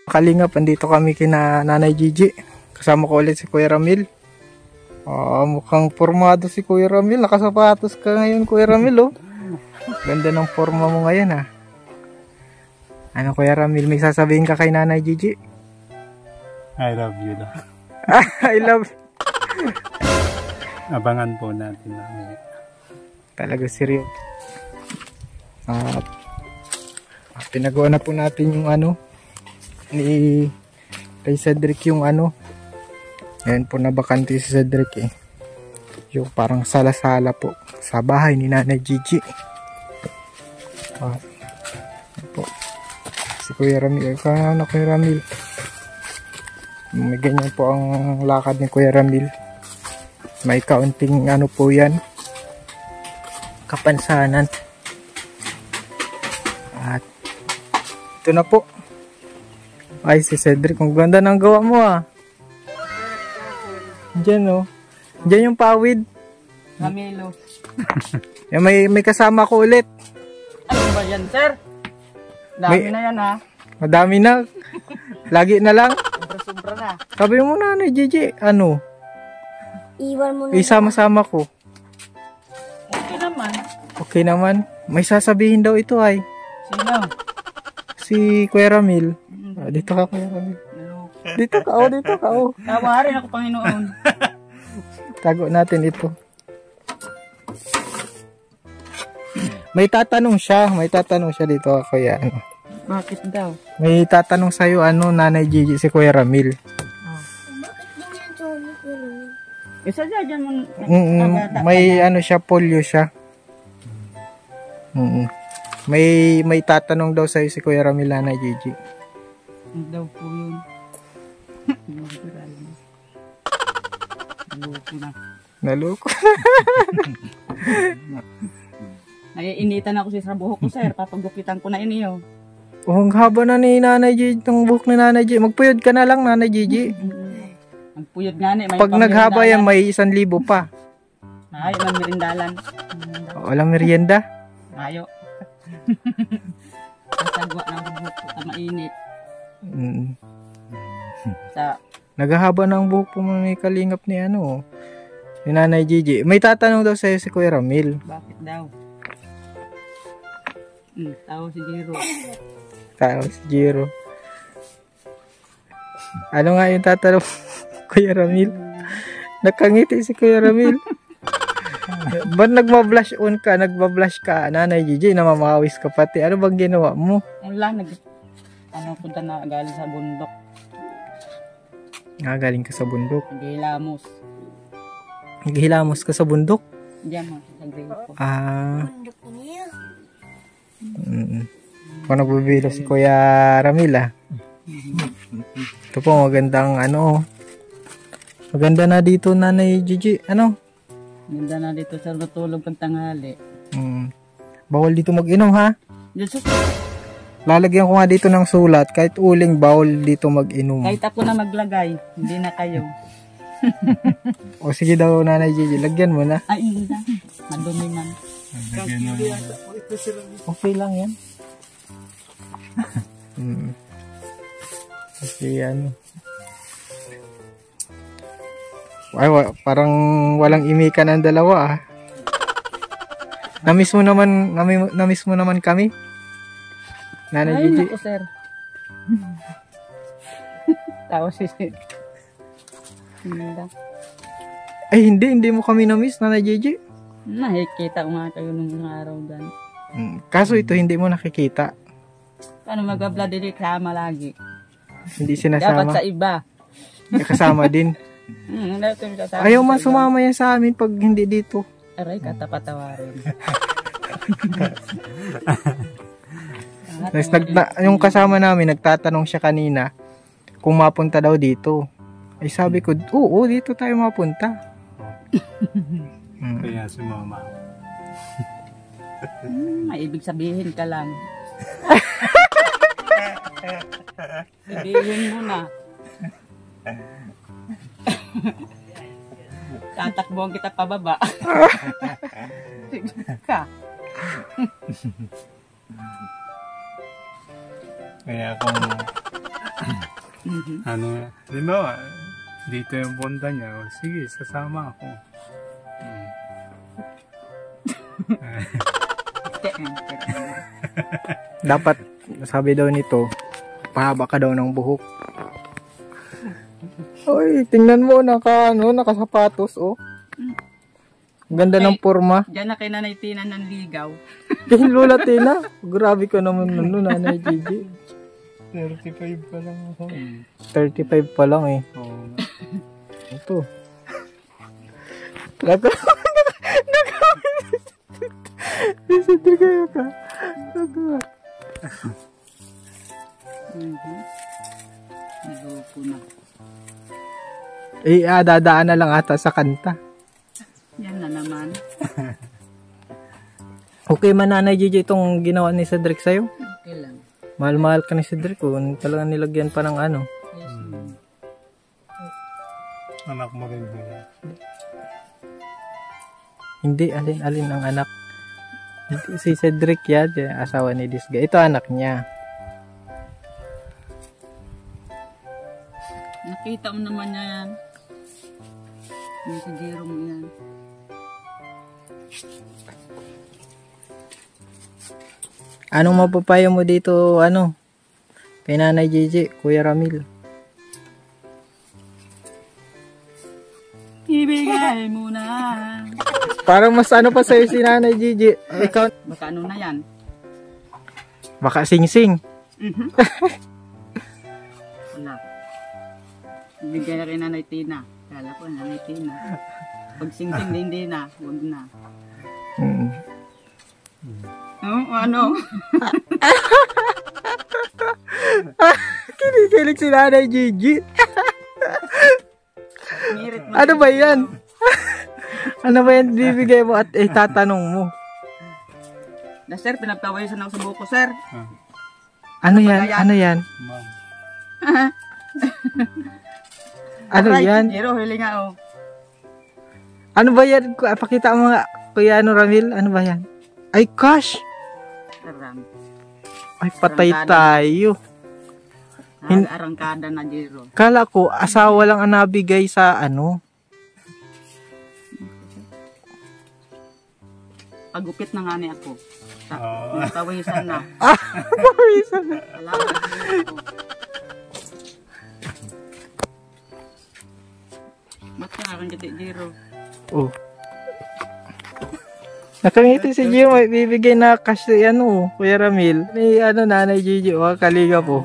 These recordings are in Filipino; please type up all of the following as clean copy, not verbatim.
Kalingap, andito kami kina Nanay Gigi. Kasama ko ulit si Kuya Ramil. Mukhang formado si Kuya Ramil. Nakasapatos ka ngayon, Kuya Ramil, oh. Ganda ng forma mo ngayon, ha. Ano, Kuya Ramil, may sasabihin ka kay Nanay Gigi? I love you lang. I love you. Abangan po natin namin. Talaga seryo. Pinagawa na po natin yung ano ni kay Cedric, yung ano. Ngayon po nabakante si Cedric, eh. Yung parang sala-sala po sa bahay ni Nanay Gigi. Po. Si Kuya Ramil. Kaya Kuya Ramil. May ganyan po ang lakad ni Kuya Ramil. May kaunting ano po yan. Kapansanan. At ito na po. Ay, si Cedric, ang ganda ng gawa mo, ah. Diyan, oh. Diyan yung pawid. Camilo. Yan, may kasama ko ulit. Ano ba yan, sir? Dami na yan, ha? Madami na. Lagi na lang. Sobra-sobra na. Sabi mo na, Nanay Gigi, ano? Iwan mo na. Isama-sama ko. Okay naman. Okay naman. May sasabihin daw ito, ay. Sino? Si Kuya Ramil. Dito ka, Kuya Ramil. Dito ka, oh. Dito ka, oh. Tawa rin ako, Panginoon. Tago natin ito. May tatanong siya dito, Kuya. Ano? Bakit daw? May tatanong sa'yo, ano, Nanay Gigi, si Kuya Ramil. Isa dyan mo. May ano siya, polio siya. May tatanong daw sa'yo si Kuya Ramil, Nanay Gigi. Ano daw po yun? Naloko na. Naloko. Naiinitan ako sa buhok ko, sir. Papagupitan ko na iniyo. Oh, ang haba na ni Nanay Gigi, ng buhok ni Nanay Gigi. Magpuyod ka na lang, Nanay Gigi. Magpuyod nga ni. Pag naghaba yan, may 1,000 pa. Ay, man merindalan. Walang merienda. Ayo. Kasagwa ng buhok ko. Mainit. Sa Naghahaba ng buhok po may kalingap ni ano, ni Nanay Gigi. May tatanong daw sa'yo si Kuya Ramil. bakit daw? Tao si Jiro. Tao si Jiro. Ano nga yung tatanong Kuya Ramil? Nakangiti si Kuya Ramil. Ba't nagma-blush on ka? Nagma-blush ka, Nanay Gigi? Namamawis ka pati. Ano bang ginawa mo? Wala, punta na galing sa bundok. Galing ka sa bundok. Naghihilamos. Naghihilamos ka sa bundok? Diyan mo, sa gripo. Kung nagbibilo si Kuya Ramil, ah. Ito po, magandang ano. Maganda na dito, Nanay Gigi. Ano? Ganda na dito sa natulog pag tanghali. Bawal dito mag-inom, ha? Jesus. Lalagyan ko nga dito ng sulat. Kahit uling, bawal dito mag-inom. Kahit ako na maglagay, hindi na kayo. O sige daw, Nanay Gigi, lagyan mo na. Ay, hindi na. Madumi man. Okay lang yan. Kasi ano. Ay, parang walang imikan ang dalawa, ah. Namiss mo naman kami. Nanay Ay, Gigi. naku, sir. Tapos Ay, hindi mo kami namiss, Nanay Gigi. nakikita ko nga kayo nung mga araw dyan. Kaso ito, hindi mo nakikita. Paano mag-vlog din kasama lagi? Hindi sinasama. Dapat sa iba. Kasama din. Ayaw man sumama yan sa amin pag hindi dito. Aray, katapatawarin. Yung kasama namin, nagtatanong siya kanina kung mapunta daw dito. Ay sabi ko, oo, dito tayo mapunta. Kaya si mama. May ibig sabihin ka lang. Sabihin mo na. Tatakbuhan kita pababa. Ka. Kaya kung Mhm. Ano, halimbawa, dito yung bonda niya. O, sige, sasama ako. Dapat, sabi daw nito, pahaba ka daw ng buhok. Oy, tingnan mo, nakasapatos, oh. Ang ganda ng forma. Diyan na kay Nanay Tina ng ligaw. Kay Lola Tina, grabe ka naman nun, Nanay Gigi. 35 pa lang ako. 35 pa lang eh. Oo. Ito. Nagkakit kayo ka. Naloko na. Dadaan na lang ata sa kanta. Yan na naman. Okay man, Nanay Gigi, itong ginawa ni Cedric sa'yo? Okay lang. Mahal-mahal ka ni Cedric, talagang nilagyan pa ng ano. Yes, ma'am. Anak mo rin ba yan? Hindi, alin ang anak. Si Cedric yan, asawa ni Disga. Ito anak niya. Nakita mo naman yan. Yung si Jero mo yan. Anong mapapayo mo dito, kay Nanay Gigi, Kuya Ramil? Ibigay mo na. Parang mas pa sa'yo si Nanay Gigi. Ikaw, Baka ano na yan? baka sing-sing. Wala. Ibigay na kay Nanay Tina. Kala ko, Nanay Tina. Pag sing-sing hindi na. Huwag na. Ano? Kinikilig si Nanay Gigi. Ngirit mo. Ano ba yan? Ano ba yan bibigay mo at tatanong mo? Na sir, pinagtawayan ako sa buko, sir. Ano yan? Ano yan? Ma'am. Ano yan? Jero, huli nga, oh. Ano ba yan? Pakita mo nga, Kuya Ramil. Ano ba yan? Ay, cash! Aram. Ay, patay tayo. Arangkada na, Jero. Kala ko, asawa lang ang nabigay sa Pagupit na nga ni ako. Oo. Tawisan na. Pawisan na. Salamat, Jero. Ba't ka nga kang kati, Jero? Oh. Nakangiti si Gio, may bibigay na cash si Kuya Ramil. Ni Nanay Gigi, kaliga po.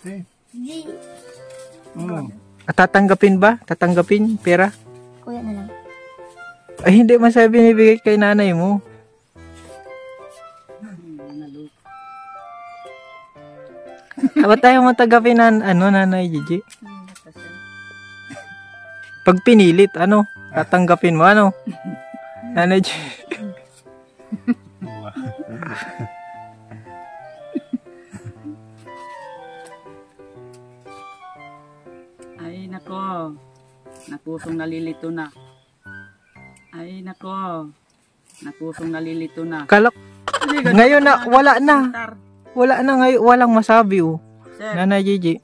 Di. Oo. At tatanggapin ba? Tatanggapin pera? Kuya na lang. Ay, hindi man sabi binibigay kay nanay mo. Naloko. Ba't tayo matagapin Nanay Gigi? Pag pinilit, tatanggapin mo, Nanay Gigi. Ay, nako. Napusong nalilito na. Ay, nako. Napusong nalilito na. Kalak, ngayon na, wala na. Wala na ngayon, walang masabi, Sir, Nanay Gigi.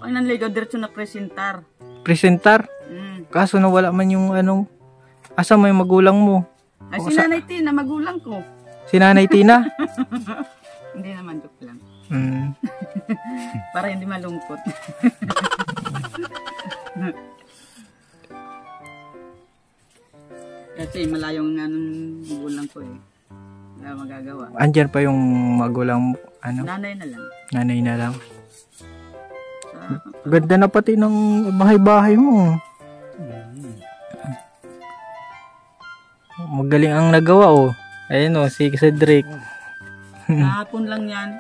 ay nanligaw diretso na presentar. Presentar? Kaso na wala man yung asa mo yung magulang mo? Ay, si Nanay Tina, magulang ko. Si Nanay Tina? Hindi naman, joke lang. Para hindi malungkot. Kasi malayong magulang ko eh. Wala magagawa. Andyan pa yung magulang mo, Nanay na lang. nanay na lang. Sa, Ganda na pati ng bahay-bahay mo. Magaling ang nagawa, Ayun, si Cedric. kahapon lang yan.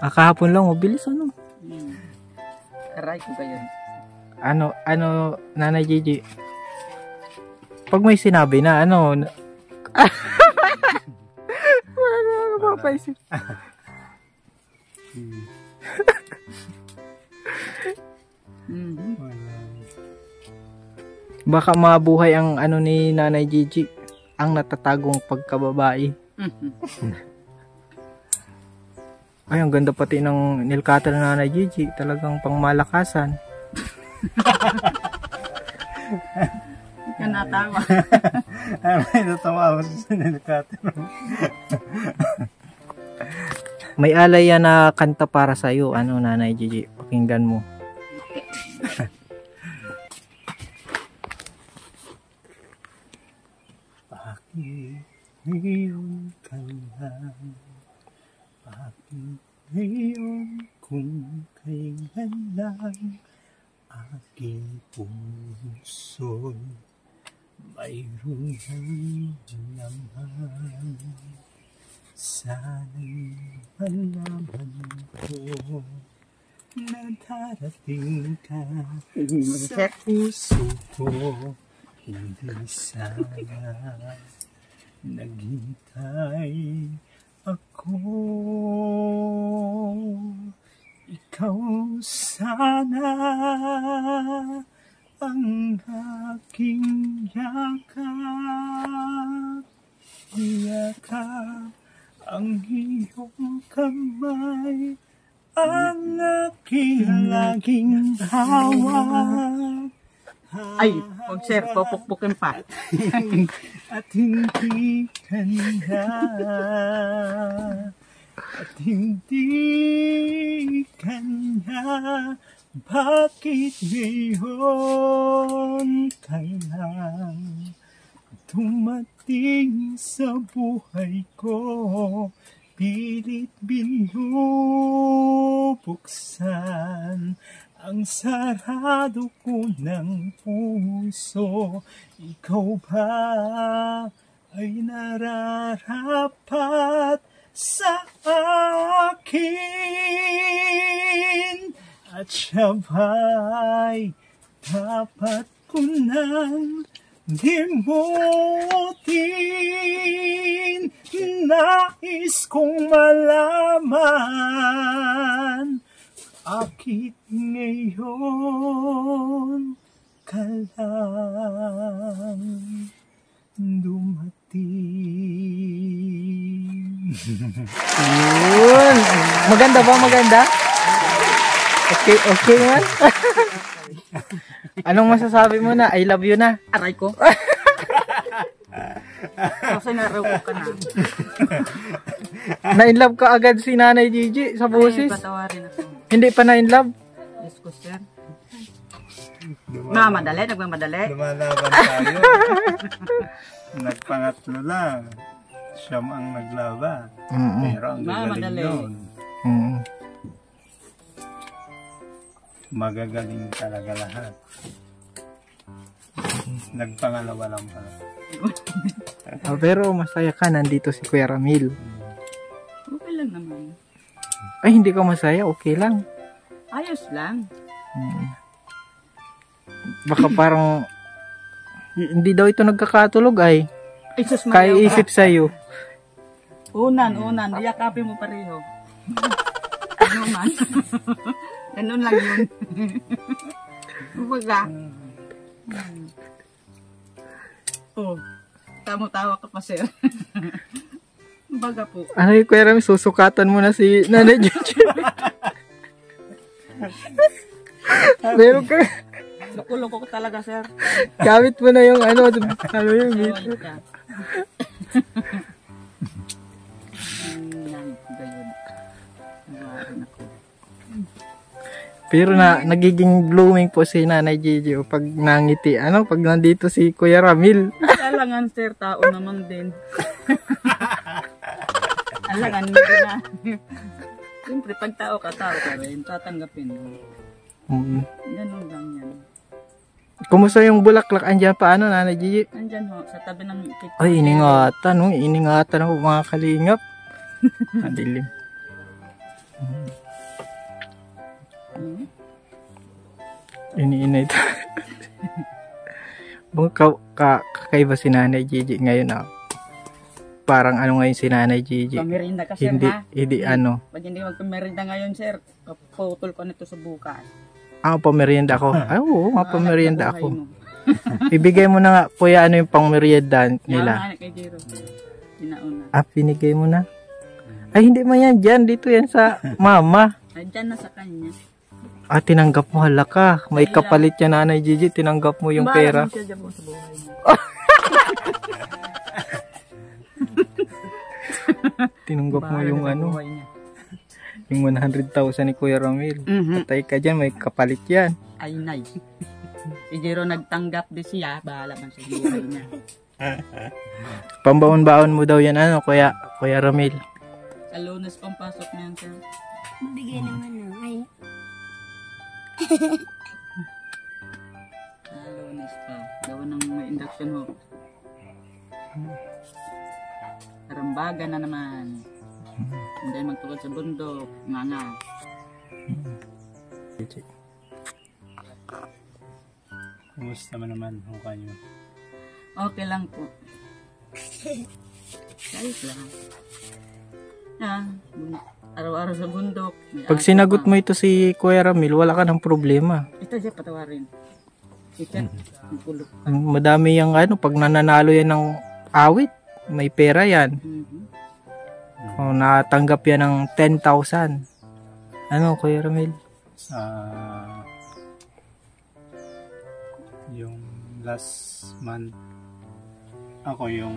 Kahapon lang, bilis Aray ko kayo. Nanay Gigi. Pag may sinabi na, mapapaisip. Baka mabuhay ang ni Nanay Gigi, ang natatagong pagkababae. Ay, ang ganda pati ng nail cutter na Nanay Gigi. Talagang pangmalakasan. Hindi ka natawa. Ay, natawa ako sa nilikatan. May alay yan na kanta para sa'yo. Ano, Nanay Gigi? Pakinggan mo. Bakit ngayon ka lang? Bakit ngayon kung kailan lang aking puso'y mayroon ng laman? Sana'y malaman ko na darating ka sa puso ko. Hindi sana naghintay ako. Ikaw sana ang aking yakap. Yakap ang iyong kamay, ang aking laging hawak. Ay, huwag sir, pupukpukin pa. At hindi kanya, at hindi kanya, bakit ngayon kailang dumating sa buhay ko, pilit binubuksan ang sarado ko ng puso. Ikaw ba ay nararapat sa akin? At siya ba'y dapat ko nang limutin? Nais kong malaman, bakit ngayon ka lang dumating? Yun. Maganda ba? Maganda? Okay, okay man. Anong masasabi mo na? I love you na. Aray ko. Kasi naraw ka na. Na-inlove ka agad si Nanay Gigi sa Ay, boses. patawarin ako. Hindi pa na-inlove. Yes ko, sir. Mamadali? Nagmamadali? Lumalaban tayo. Nagpangatlo lang. Siyam ang naglaban. Pero ang gagaling Madali. doon. Magagaling talaga lahat. Nagpangalawa lang pala. Pero masaya ka, nandito si Kuya Ramil. Okay lang naman. Ay, hindi ka masaya, okay lang. Ayos lang. Baka parang hindi daw ito nagkakatulog ay. Ay, sus, Kaya isip sa'yo. Unan, yakapin mo pareho. Ano man? Ganun lang yun. Kumbaga. Oh, tamo-tawa ka pa, sir. Kumbaga po. Ano yung Kuya Ramil, susukatan mo na si Nanay Gigi. Meron ka. Loko-loko ko talaga, sir. Gamit mo na yung ano yung Sawain ka. Pero nagiging blooming po si Nanay Gigi o pag nangiti, pag nandito si Kuya Ramil. Alangan, sir, tao naman din. Alangan, hindi na. Siyempre, pag tao ka rin, tatanggapin mo. Ganun lang yan. Kumusta yung bulaklak? Andyan pa Nanay Gigi? Andyan ho, sa tabi ng cake. Ay, iningatan ako mga kalingap. Madilim. Iniinay ito. Kakaiba si Nanay Gigi ngayon Parang ngayon si Nanay Gigi. Pamirinda ka, sir, Hindi, ha? hindi Pag hindi magpamirinda ngayon, sir, putol ko nito sa bukas. Pamerienda ako. Ay, oo, pamerienda Buhay ako. mo. Ibigay mo na nga, kuya, yung pang merienda nila. Yan, kay Jiro. Pinauna. Pinigay mo na. Ay, hindi man yan dyan. Dito yan sa mama. Ay, dyan na sa kanya. Ah, tinanggap mo, hala ka. May kapalit yan, Nanay Gigi. Tinanggap mo yung pera. Bahala mo siya dyan po sa buhay niya. Tinanggap mo Bahala yung sa ano, buhay niya. yung 100,000 ni Kuya Ramil. Mhm. Patay ka dyan, may kapalit yan. Ay, nay. Si Jero nagtanggap din siya. Bahala man sa buhay niya. Pambaon-baon mo daw yan, ano, Kuya Ramil. Sa Lunes pang pasok niyan, sir. Bigay naman ng ay. Sa Lunes pa. Gawa ng may induction ho. Karambaga na naman. Hindi magtukod sa bundok. Nga. Kumusta man naman ho kayo? Okay lang po. Ayos lang. Araw-araw sa bundok. May Pag aso sinagot pa. mo ito si Kuya Ramil, wala ka ng problema. Ito siya patawarin. Ito. Ang kulok. Madami yung ano, pag nananalo yan ng awit, may pera yan. Mhm. O, natanggap yan ng 10,000. Ano, Kuya Ramil? Sa yung last month ako yung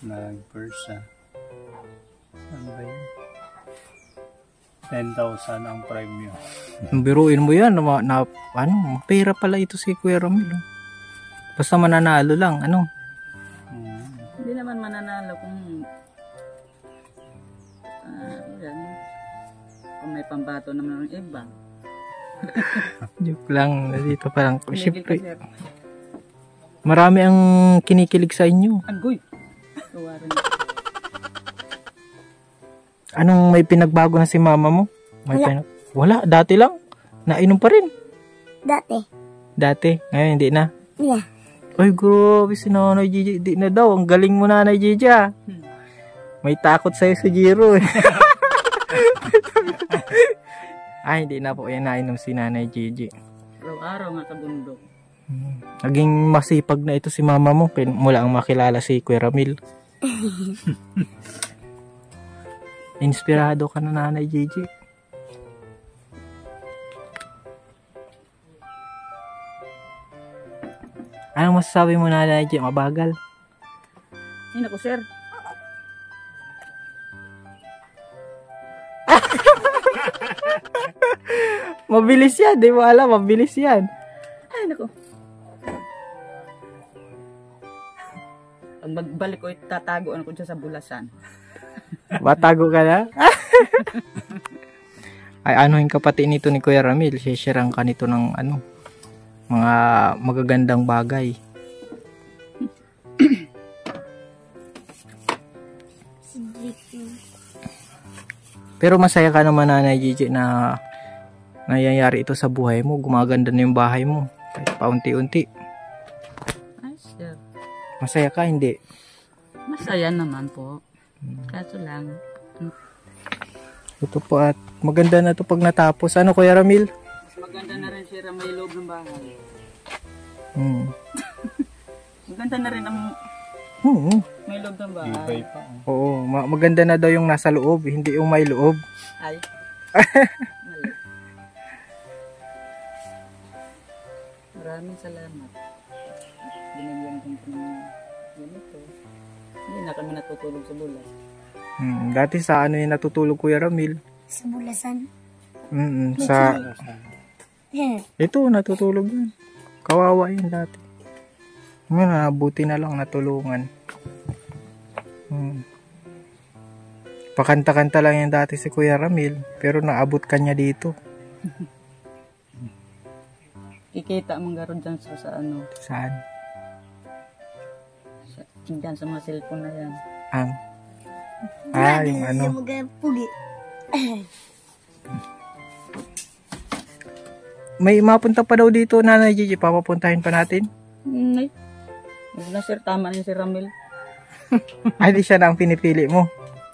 nag-Persia. Ano ba yun? 10,000 ang premium. Biruin mo yan, pera pala ito si Kuya Ramil. Basta mananalo lang, ano? Hindi naman mananalo kung yan. Kung may pambato naman ng iba. Joke lang, dito pa lang. Tumigil ka, Siyempre, sir. marami ang kinikilig sa inyo. Agoy! Tawarin. Anong may pinagbago na si mama mo? Wala, dati lang. Nainom pa rin. Dati, ngayon hindi na. Yeah. Ay, grabe si Nanay Gigi. Di na daw. Ang galing mo, Nanay Gigi, ah. May takot sa'yo si Jiro, eh. Ay, hindi na po yan nainom si Nanay Gigi. Araw-araw nga sa bundok. Naging masipag na ito si mama mo. Mula ang makilala si Kuya Ramil. Inspirado ka na, Nanay Gigi. Anong masasabi mo, Nanay Gigi? Mabagal? Ay, naku, sir. Mabilis yan, di mo alam, mabilis yan. Ay, naku. Pag magbalik ko, tatagoan ko dyan sa bulasan. Batago ka na? Ay, anuhin ka pati nito ni Kuya Ramil. Sisirang ka nito ng mga magagandang bagay. Pero masaya ka naman, Nanay Gigi, na nangyayari ito sa buhay mo. Gumaganda na yung bahay mo. Kahit paunti-unti. Ay, sir. Masaya ka, hindi? Masaya naman po. Kaso lang, Ito po at maganda na to pag natapos. Ano, Kuya Ramil? mas maganda na rin sir ang may loob ng bahay. Maganda na rin ang may loob ng bahay. Ibay pa. Oo, maganda na daw yung nasa loob, hindi yung may loob. Ay. Mali. Maraming salamat. Binigyan ko ng ganito. Hindi na kami natutulog sa bulas. Dati sa ano yung natutulog, Kuya Ramil? Sa bulasan. Sa Yeah. ito natutulog yun. Kawawa yun dati. Ngayon, buti na lang natulungan. Pakanta-kanta lang yan dati si Kuya Ramil, pero naabot kanya dito. Kikita mong garon dyan sa ano. Saan? Dyan sa mga cellphone na yan. Yung ano. Yung mga pugi. May mapunta pa daw dito, Nanay Gigi. Papapuntahin pa natin. Ay. Huwag na sir, tama na yun si Ramil. Ay, di siya na ang pinipili mo.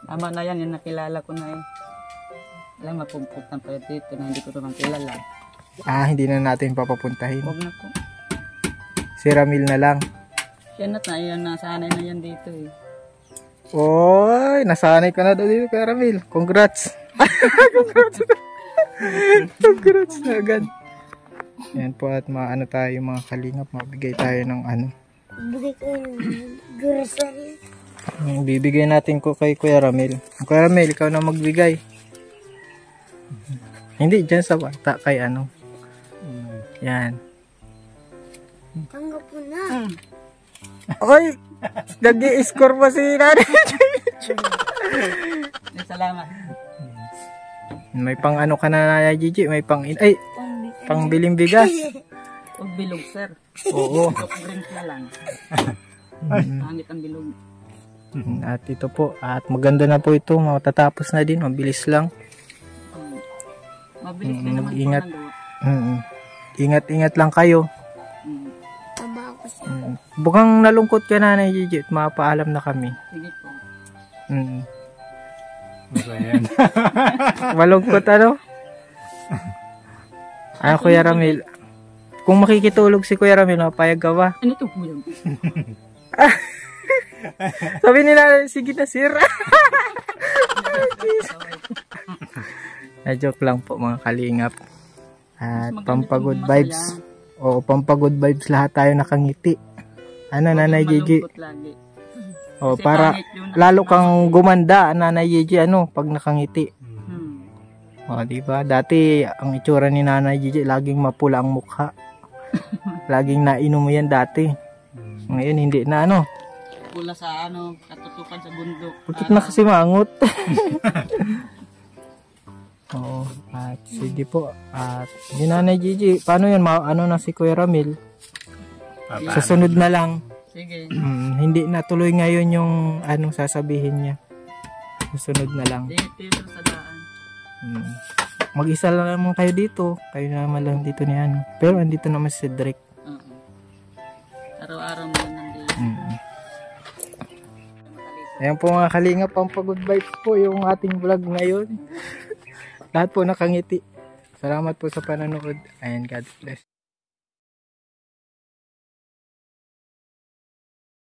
Tama na yan, yung nakilala ko na eh. Alam, mapupuntan pa dito na hindi ko naman kilala. Hindi na natin papapuntahin. Huwag na po. Si Ramil na lang. Siya na yan, nasanay na yan dito eh. Oy, nasanay ka na daw dito Kuya Ramil. Congrats. Congrats. Congrats na agad. Yan po at maano tayo mga kalingap. Mabigay tayo ng ano. Bigay ko yung grocery. Bibigay natin ko kay Kuya Ramil. Kuya Ramil, ikaw na magbigay. Hindi, dyan sa bata. Kay ano. Yan. Tanggap po na. Oy! Nag-i-score pa si nanay. Salamat. May pang ano ka na Nanay Gigi? May pang pang biling bigas. Huwag bilog, sir. Oo. Soft drinks na lang. Pangit ang bilog. At ito po. At maganda na po ito. Matatapos na din. Mabilis lang. Mabilis din naman Mag-ingat. po nagawa. Ingat-ingat lang kayo. Taba ako sa Bukang nalungkot ka Nanay Gigi at mapaalam na kami. Sige po. Ayan. Malungkot ano? Ano Kuya Ramil? Kung makikitulog si Kuya Ramil, mapayag ka ba? Ano ito po yun? Sabi nila, sige na sir. Na-joke lang po mga kalingap. At pampagood vibes. Oo, pampagood vibes lahat tayo nakangiti. Ano Nanay Gigi? Malungkot lagi. O Kasi para pangit yung lalo kang gumanda Nanay Gigi ano pag nakangiti. O di ba? Dati ang itsura ni Nanay Gigi laging mapula ang mukha. Laging nainom mo yan dati. Ngayon hindi na ano. Pula sa ano, katutukan sa bundok. Bakit na kasi mangot? Oo. At sige po. At si Nanay Gigi, paano yan? Ano na si Kuya Ramil? Sa sunod na lang. Sige. Hindi na tuloy ngayon yung anong sasabihin niya. Susunod na lang. Dito sa daan. Mag-isa lang naman kayo dito. Kayo naman lang dito ni ano. Pero andito naman si Cedric. Oo. Araw-araw mo nandito. Ayan po mga kalingap, pampagod vibes po yung ating vlog ngayon. Lahat po nakangiti. Salamat po sa panonood. Ayan, God bless.